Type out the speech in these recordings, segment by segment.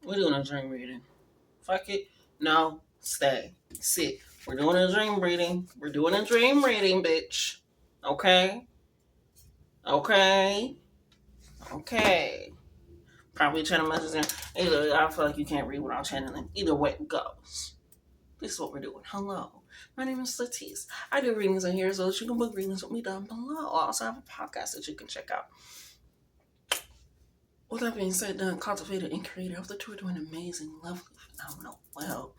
We're doing a dream reading. Fuck it. No, stay. Sit. We're doing a dream reading. We're doing a dream reading, bitch. Okay? Okay? Okay. Probably channel messaging. Either I feel like you can't read without channeling. Either way it goes. This is what we're doing. Hello. My name is Latice. I do readings on here, so you can book readings with me down below. I also have a podcast that you can check out. With that being said, done, cultivated, and created, of the two are doing amazing, lovely, phenomenal, well,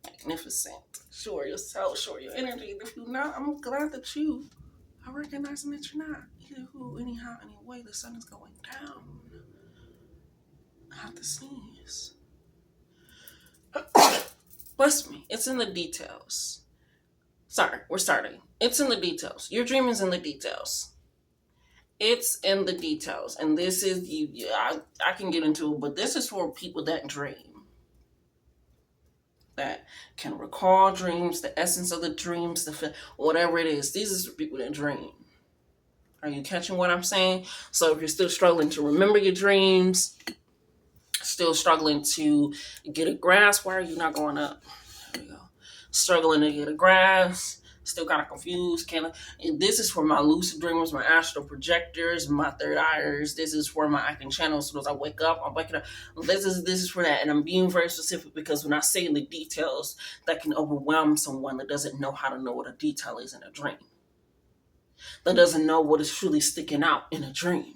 magnificent. Sure yourself, sure your energy. If you're not, I'm glad that you are recognizing that you're not. Either who, anyhow, anyway, the sun is going down. I have to sneeze. Bless me. It's in the details. Sorry, we're starting. It's in the details. Your dream is in the details. It's in the details. And this is, I can get into it, but this is for people that dream, that can recall dreams, the essence of the dreams, whatever it is. These is for people that dream. Are you catching what I'm saying? So if you're still struggling to remember your dreams, still struggling to get a grasp, why are you not going up? There we go. Struggling to get a grasp, still kind of confused. This is for my lucid dreamers, my astral projectors, my third eyers. This is for I can channel as soon as I wake up. I'm waking up. This is for that, and I'm being very specific because when I say in the details, that can overwhelm someone that doesn't know how to know what a detail is in a dream, that doesn't know what is truly sticking out in a dream.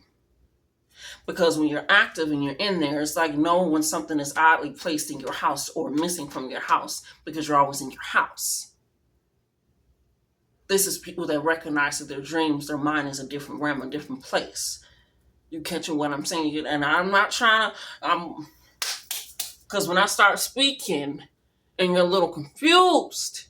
Because when you're active and you're in there, it's like knowing when something is oddly placed in your house or missing from your house because you're always in your house. This is people that recognize that their dreams, their mind is a different realm, a different place. You catching what I'm saying? And I'm not trying to, because when I start speaking and you're a little confused,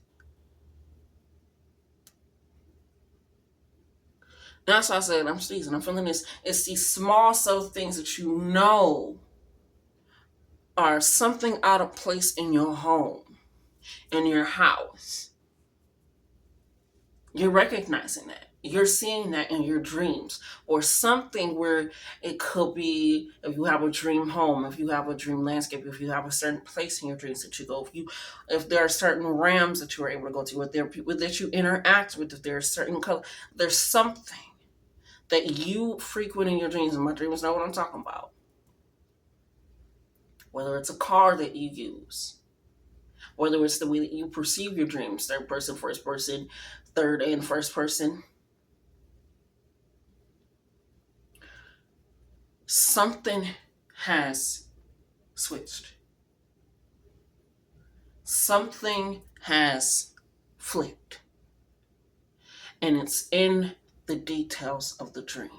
that's why I said I'm sneezing. I'm feeling this. It's these small, subtle things that you know are something out of place in your home, in your house. You're recognizing that. You're seeing that in your dreams, or something where it could be if you have a dream home, if you have a dream landscape, if you have a certain place in your dreams that you go, if there are certain realms that you are able to go to, if there are people that you interact with, if there are certain color, there's something that you frequent in your dreams, and my dreamers know what I'm talking about. Whether it's a car that you use, whether it's the way that you perceive your dreams, third person, first person, third and first person, something has switched. Something has flipped. And it's in the details of the dream.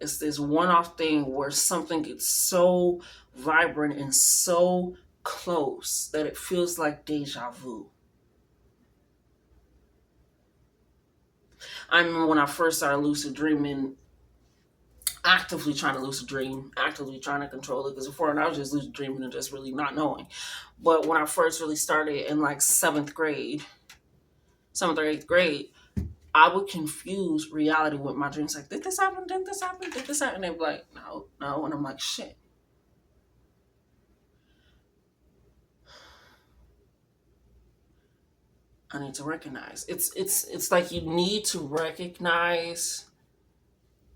It's this one-off thing where something gets so vibrant and so close that it feels like deja vu. I remember when I first started lucid dreaming, actively trying to lucid dream, actively trying to control it, because before I was just lucid dreaming and just really not knowing. But when I first really started in like seventh or eighth grade, I would confuse reality with my dreams. Like, did this happen? Did this happen? Did this happen? And they'd be like, no, no. And I'm like, shit. I need to recognize. It's like you need to recognize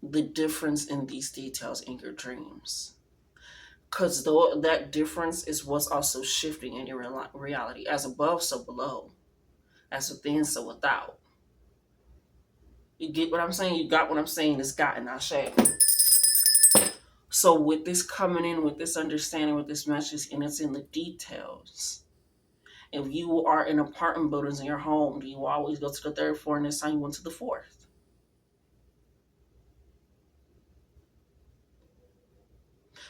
the difference in these details in your dreams. Because that difference is what's also shifting in your reality. As above, so below. As within, so without. You get what I'm saying? You got what I'm saying? It's gotten I share. So with this coming in, with this understanding, with this message, and it's in the details. If you are in apartment buildings in your home, do you always go to the third floor and this time you went to the fourth?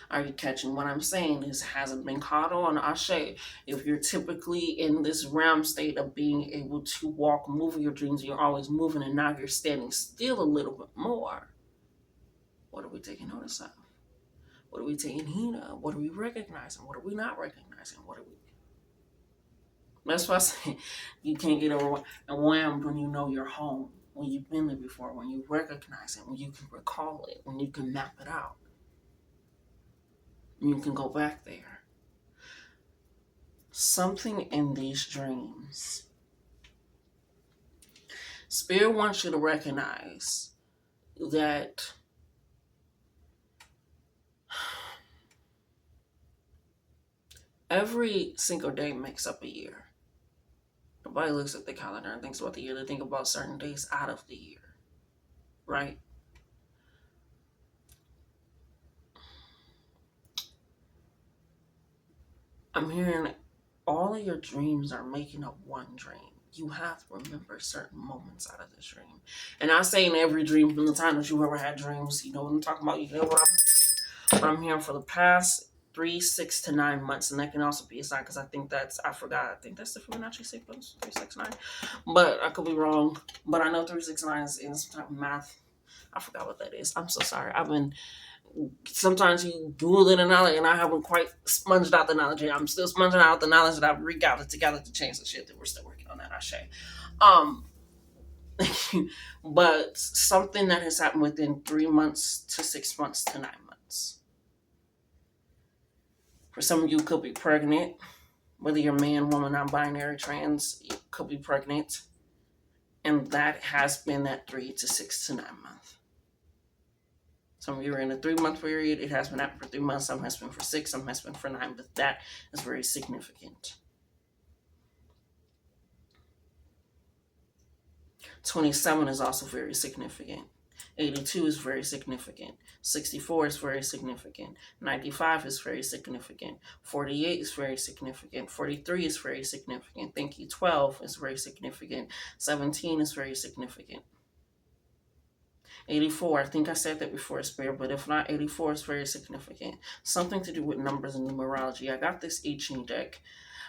Are you catching what I'm saying? This hasn't been caught on Ashe. If you're typically in this realm state of being able to walk, move your dreams, you're always moving, and now you're standing still a little bit more. What are we taking notice of? What are we taking heed of? What are we recognizing? What are we not recognizing? What are we? That's why I say you can't get overwhelmed when you know you're home. when you've been there before, when you recognize it, when you can recall it, when you can map it out, you can go back there. Something in these dreams, Spirit wants you to recognize that every single day makes up a year. Nobody looks at the calendar and thinks about the year. They think about certain days out of the year, right? I'm hearing all of your dreams are making up one dream. You have to remember certain moments out of this dream. And I say in every dream from the time that you ever had dreams, you know what I'm talking about, you know what I'm hearing for the past 3, 6 to 9 months. And that can also be a sign because I think that's, I forgot, I think that's the Fibonacci sequence, 3, 6, 9. But I could be wrong. But I know 3, 6, 9 is in some type of math. I forgot what that is. I'm so sorry. Sometimes you Google it and I haven't quite sponged out the knowledge yet. I'm still sponging out the knowledge that I've regathered together to change the shit that we're still working on that, I say. But something that has happened within 3 months to 6 months to 9 months. For some of you, could be pregnant. Whether you're man, woman, non-binary, trans, you could be pregnant. And that has been that 3 to 6 to 9 months. Some of you are in a 3-month period. It has been happening for 3 months. Some has been for 6. Some has been for 9. But that is very significant. 27 is also very significant. 82 is very significant. 64 is very significant. 95 is very significant. 48 is very significant. 43 is very significant. Thank you. 12 is very significant. 17 is very significant. 84, I think I said that before, Spirit, but if not, 84 is very significant. Something to do with numbers and numerology. I got this I Ching deck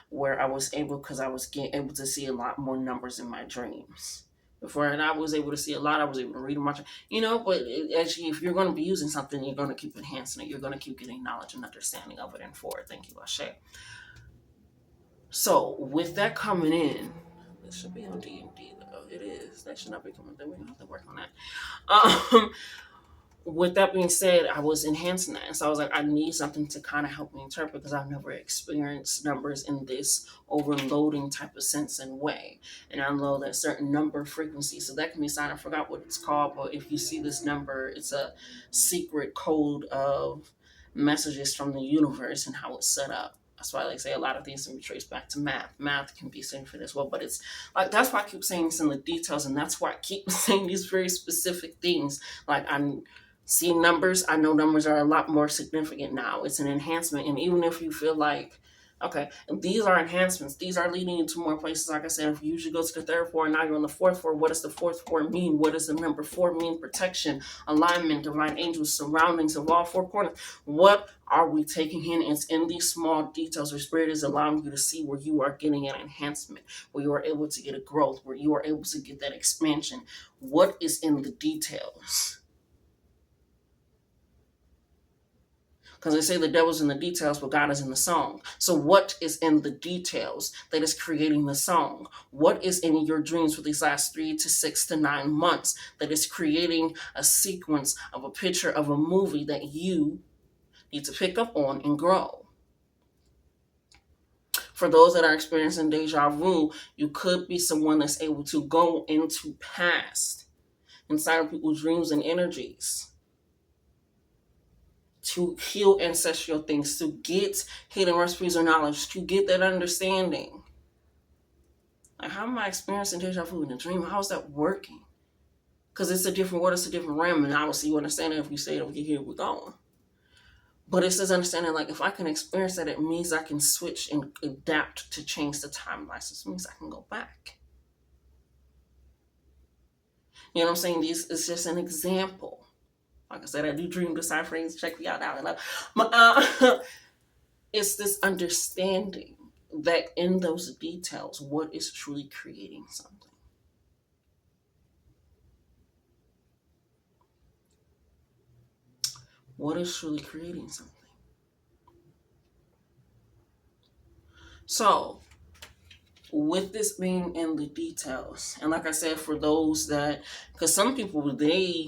where I was able to see a lot more numbers in my dreams. Before, and I was able to see a lot. I was able to read them much, but actually, if you're going to be using something, you're going to keep enhancing it. You're going to keep getting knowledge and understanding of it and for it. Thank you, Ashe. So, with that coming in, it should be on D&D, though. It is. That should not be coming through. We don't have to work on that. With that being said, I was enhancing that. And so I was like, I need something to kind of help me interpret because I've never experienced numbers in this overloading type of sense and way. And I know that certain number frequency, so that can be a sign. I forgot what it's called, but if you see this number, it's a secret code of messages from the universe and how it's set up. That's why I say a lot of things can be traced back to math. Math can be significant as well, but it's like, that's why I keep saying some of the details, and that's why I keep saying these very specific things. Like, I'm seeing numbers, I know numbers are a lot more significant now. It's an enhancement. And even if you feel like, okay, these are enhancements, these are leading you to more places. Like I said, if you usually go to the 3rd floor, now you're on the 4th floor. What does the 4th floor mean? What does the number 4 mean? Protection, alignment, divine angels, surroundings of all 4 corners. What are we taking in? It's in these small details where Spirit is allowing you to see where you are getting an enhancement, where you are able to get a growth, where you are able to get that expansion. What is in the details? Because they say the devil's in the details, but God is in the song. So what is in the details that is creating the song? What is in your dreams for these last 3 to 6 to 9 months that is creating a sequence of a picture of a movie that you need to pick up on and grow? For those that are experiencing deja vu, you could be someone that's able to go into past inside of people's dreams and energies, to heal ancestral things, to get hidden recipes or knowledge, to get that understanding. Like, how am I experiencing deja vu in a dream? How's that working? Because it's a different word, it's a different realm, and obviously you understand it if you say it, okay, here we're going. But it's this understanding, like, if I can experience that, it means I can switch and adapt to change the timeline. So it means I can go back. You know what I'm saying? This is just an example. Like I said, I do dream deciphering. Check me out now. But it's this understanding that in those details, what is truly creating something. What is truly creating something? So, with this being in the details, and like I said, for those that, because some people, they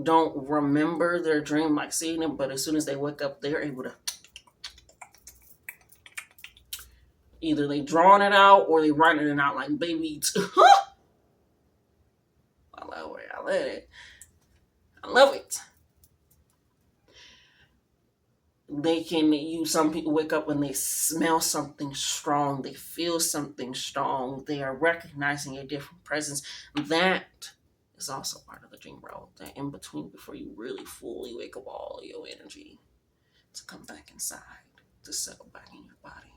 don't remember their dream, like seeing it, but as soon as they wake up, they're able to, either they drawing it out or they writing it out like baby. I love it. I love it. I love it. They can use, some people wake up when they smell something strong, they feel something strong, they are recognizing a different presence. That is also part of the dream world, that in between, before you really fully wake up all your energy to come back inside, to settle back in your body.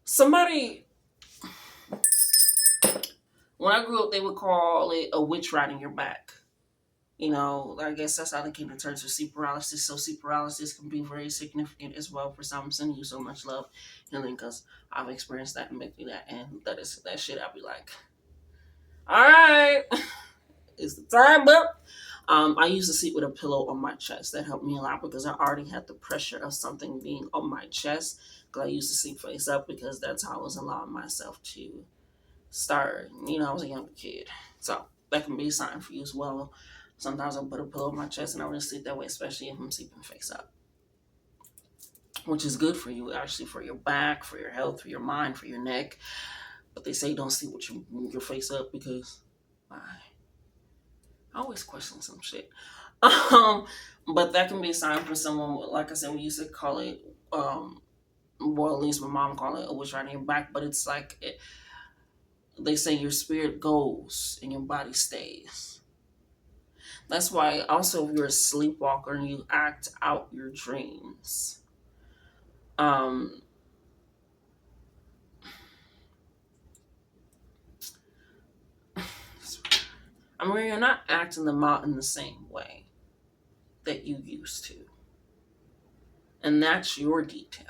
Somebody, when I grew up, they would call it a witch riding your back. You know, I guess that's how they came to terms with sleep paralysis. So sleep paralysis can be very significant as well for some. I'm sending you so much love, healing, because I've experienced that and been through that, and that shit. I'll be like, all right, it's the time up. I used to sleep with a pillow on my chest. That helped me a lot because I already had the pressure of something being on my chest. Because I used to sleep face up because that's how I was allowing myself to start. You know, I was a younger kid, so that can be a sign for you as well. Sometimes I'll put a pillow on my chest and I want to sleep that way, especially if I'm sleeping face up, which is good for you, actually, for your back, for your health, for your mind, for your neck. But they say don't sleep with your face up because I always question some shit. But that can be a sign for someone. Like I said, we used to call it, well, at least my mom called it a witch riding your back. But it's like they say your spirit goes and your body stays. That's why also, if you're a sleepwalker and you act out your dreams, I mean, you're not acting them out in the same way that you used to. And that's your detail.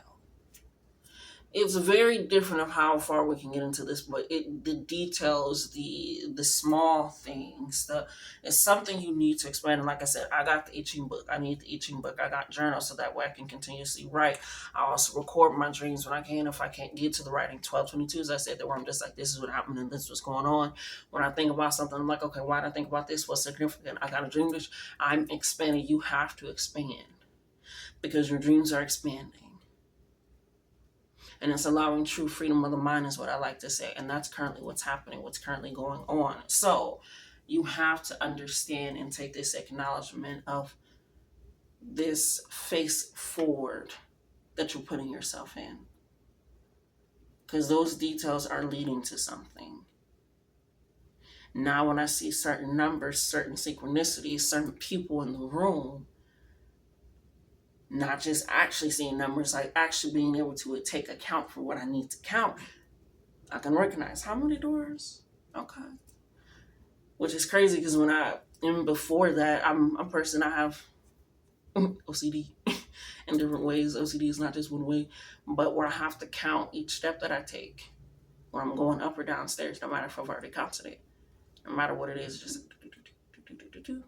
It's very different of how far we can get into this, but the details, the small things, it's something you need to explain. And like I said, I got the itching book. I need the itching book. I got journals so that way I can continuously write. I also record my dreams when I can. If I can't get to the writing, 12/22, as I said, that where I'm just like, this is what happened and this is what's going on. When I think about something, I'm like, okay, why did I think about this? What's significant? I got a dream. I'm expanding. You have to expand because your dreams are expanding. And it's allowing true freedom of the mind is what I like to say. And that's currently what's happening, what's currently going on. So you have to understand and take this acknowledgement of this face forward that you're putting yourself in. Because those details are leading to something. Now when I see certain numbers, certain synchronicities, certain people in the room, not just actually seeing numbers, like actually being able to take account for what I need to count. I can recognize how many doors. Okay. Which is crazy because even before that, I'm a person, I have OCD in different ways. OCD is not just one way, but where I have to count each step that I take when I'm going up or downstairs, no matter if I've already counted it. No matter what it is, just do.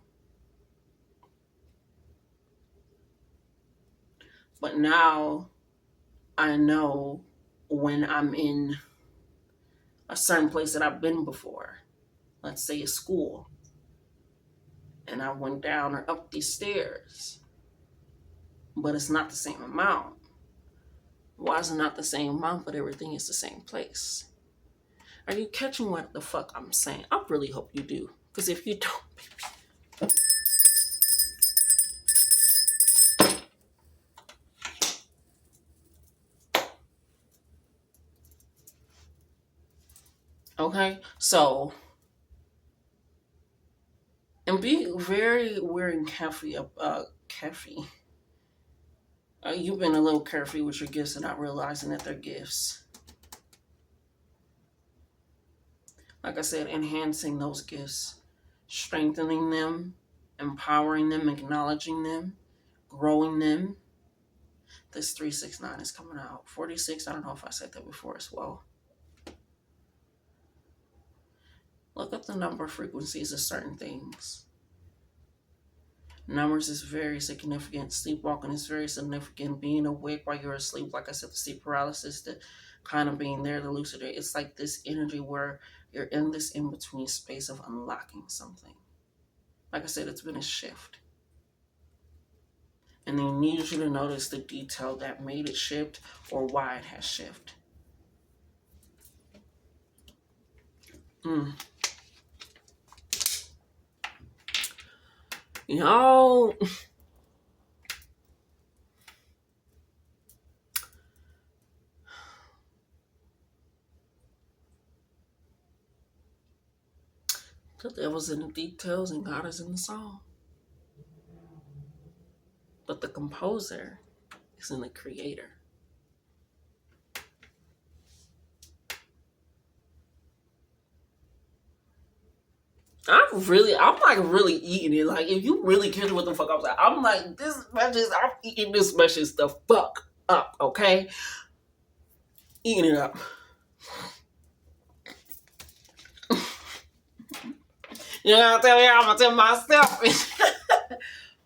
But now I know when I'm in a certain place that I've been before, let's say a school, and I went down or up these stairs, but it's not the same amount. Why is it not the same amount, but everything is the same place? Are you catching what the fuck I'm saying? I really hope you do, because if you don't, baby. Okay, so, and be very aware and careful. You've been a little carefree with your gifts and not realizing that they're gifts. Like I said, enhancing those gifts, strengthening them, empowering them, acknowledging them, growing them. This 369 is coming out. 46, I don't know if I said that before as well. Look up the number frequencies of certain things. Numbers is very significant. Sleepwalking is very significant. Being awake while you're asleep, like I said, the sleep paralysis, the kind of being there, the lucid dream. It's like this energy where you're in this in between space of unlocking something. Like I said, it's been a shift. And they need you to notice the detail that made it shift or why it has shifted. Y'all, the devil's in the details and God is in the song. But the composer is in the creator. I'm like really eating it. Like, if you really care what the fuck I'm saying, I'm like, I'm eating this message the fuck up, okay? Eating it up. You know what I'm telling you? I'm gonna tell myself.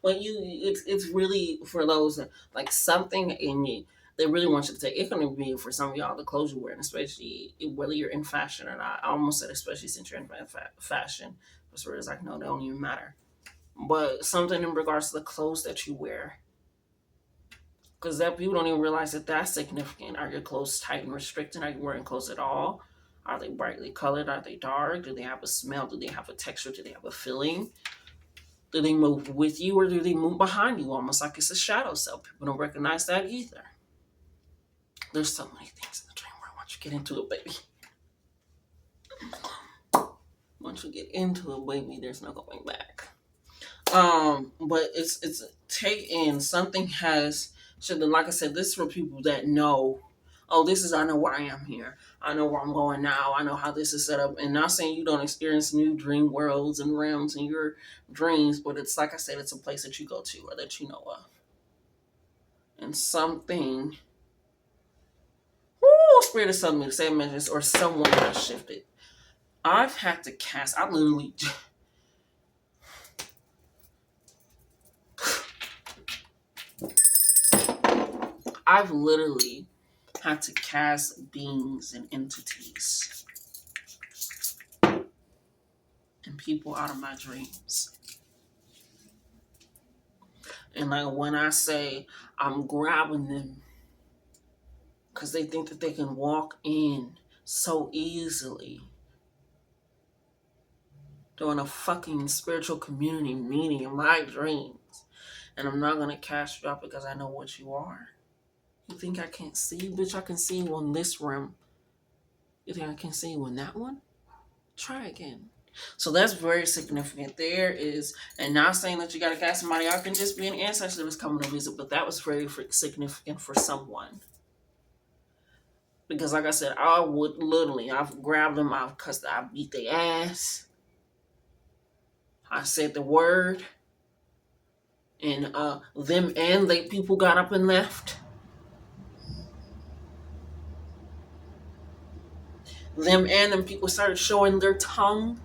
When it's really for those like something in you they really want you to take. It's gonna be for some of y'all the clothes you're wearing, especially whether you're in fashion or not. I almost said especially since you're in fashion, as far as I know, they don't even matter. But something in regards to the clothes that you wear, because that people don't even realize that that's significant. Are your clothes tight and restricted? Are you wearing clothes at all? Are they brightly colored? Are they dark? Do they have a smell? Do they have a texture? Do they have a feeling? Do they move with you or do they move behind you, almost like it's a shadow self? People don't recognize that either. There's so many things in the dream world. Once you get into it, baby. Once you get into it, baby, there's no going back. But it's take in something has should like I said, this is for people that know, oh, this is I know where I am here. I know where I'm going now. I know how this is set up. And not saying you don't experience new dream worlds and realms in your dreams, but it's like I said, it's a place that you go to or that you know of. And something Spirit is telling me the same message or someone has shifted. I've had to cast, I've literally had to cast beings and entities and people out of my dreams. And like when I say I'm grabbing them because they think that they can walk in so easily during a fucking spiritual community meeting in my dreams. And I'm not going to cast you out because I know what you are. You think I can't see you? Bitch, I can see you on this rim. You think I can see you in that one? Try again. So that's very significant. There is, and not saying that you got to cast somebody out, can just be an ancestor that's coming to visit, but that was very significant for someone. Because like I said, I would literally, I've grabbed them out because I beat their ass. I said the word. And them and they people got up and left. Them and them people started showing their tongue.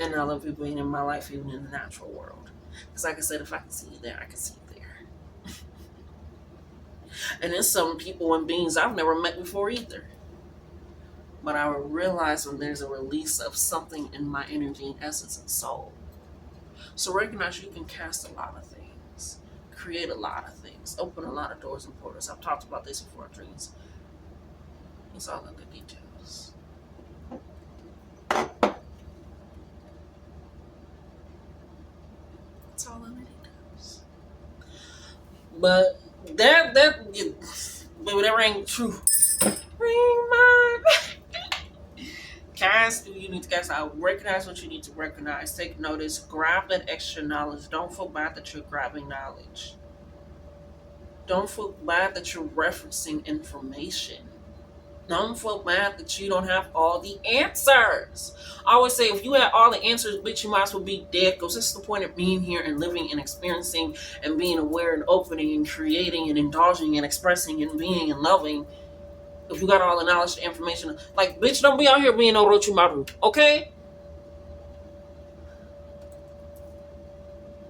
And I love people being in my life, even in the natural world. Because like I said, if I can see you there, I can see you there. And there's some people and beings I've never met before either. But I realize when there's a release of something in my energy and essence and soul. So recognize you can cast a lot of things, create a lot of things, open a lot of doors and portals. I've talked about this before in dreams. It's all in the details. It's all in the details. But baby, that rang true. Ring my cast. You need to cast out. Recognize what you need to recognize. Take notice. Grab that extra knowledge. Don't feel bad that you're grabbing knowledge. Don't feel bad that you're referencing information. Don't feel bad that you don't have all the answers. I always say, if you had all the answers, bitch, you might as well be dead. Because this is the point of being here and living and experiencing and being aware and opening and creating and indulging and expressing and being and loving. If you got all the knowledge and information, like, bitch, don't be out here being Orochimaru, okay?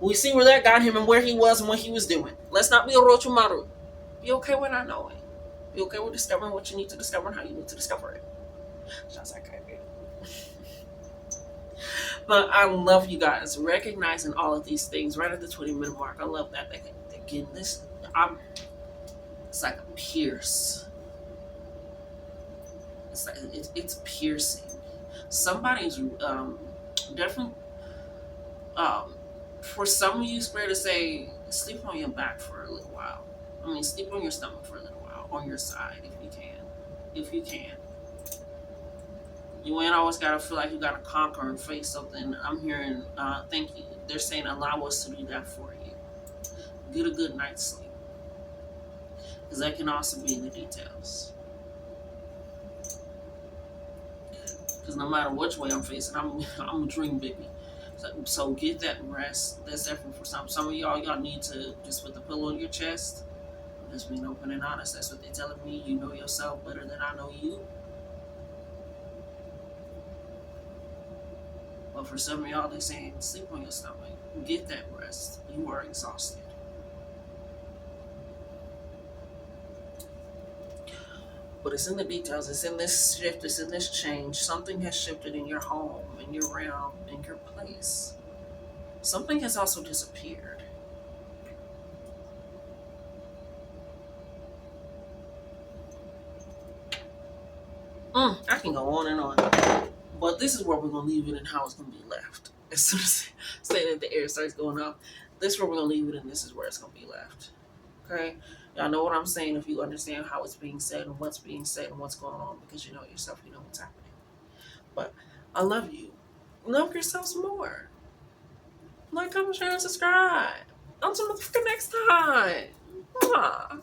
We see where that got him and where he was and what he was doing. Let's not be Orochimaru. Be okay with not knowing. Be okay with discovering what you need to discover and how you need to discover it. Sounds like I did. But I love you guys recognizing all of these things right at the 20-minute mark. I love that. Again, it's like a pierce. It's piercing. Somebody's definitely for some of you, Spirit to say, sleep on your back for a little while. I mean, sleep on your stomach for a little while, on your side if you can. If you can. You ain't always gotta feel like you gotta conquer and face something. I'm hearing, thank you. They're saying allow us to do that for you. Get a good night's sleep. Because that can also be in the details. Because no matter which way I'm facing, I'm a dream baby. So get that rest. That's definitely for some. Some of y'all need to just put the pillow on your chest. I'm just being open and honest. That's what they're telling me. You know yourself better than I know you. But for some of y'all, they're saying sleep on your stomach. Get that rest. You are exhausted. But it's in the details. It's in this shift. It's in this change. Something has shifted in your home, in your realm, in your place. Something has also disappeared. I can go on and on. But this is where we're going to leave it and how it's going to be left. As soon as saying that the air starts going up, this is where we're going to leave it and this is where it's going to be left. Okay? Y'all know what I'm saying if you understand how it's being said and what's being said and what's going on because you know yourself, you know what's happening. But I love you. Love yourselves more. Like, comment, share, and subscribe. Until the next time. Mwah.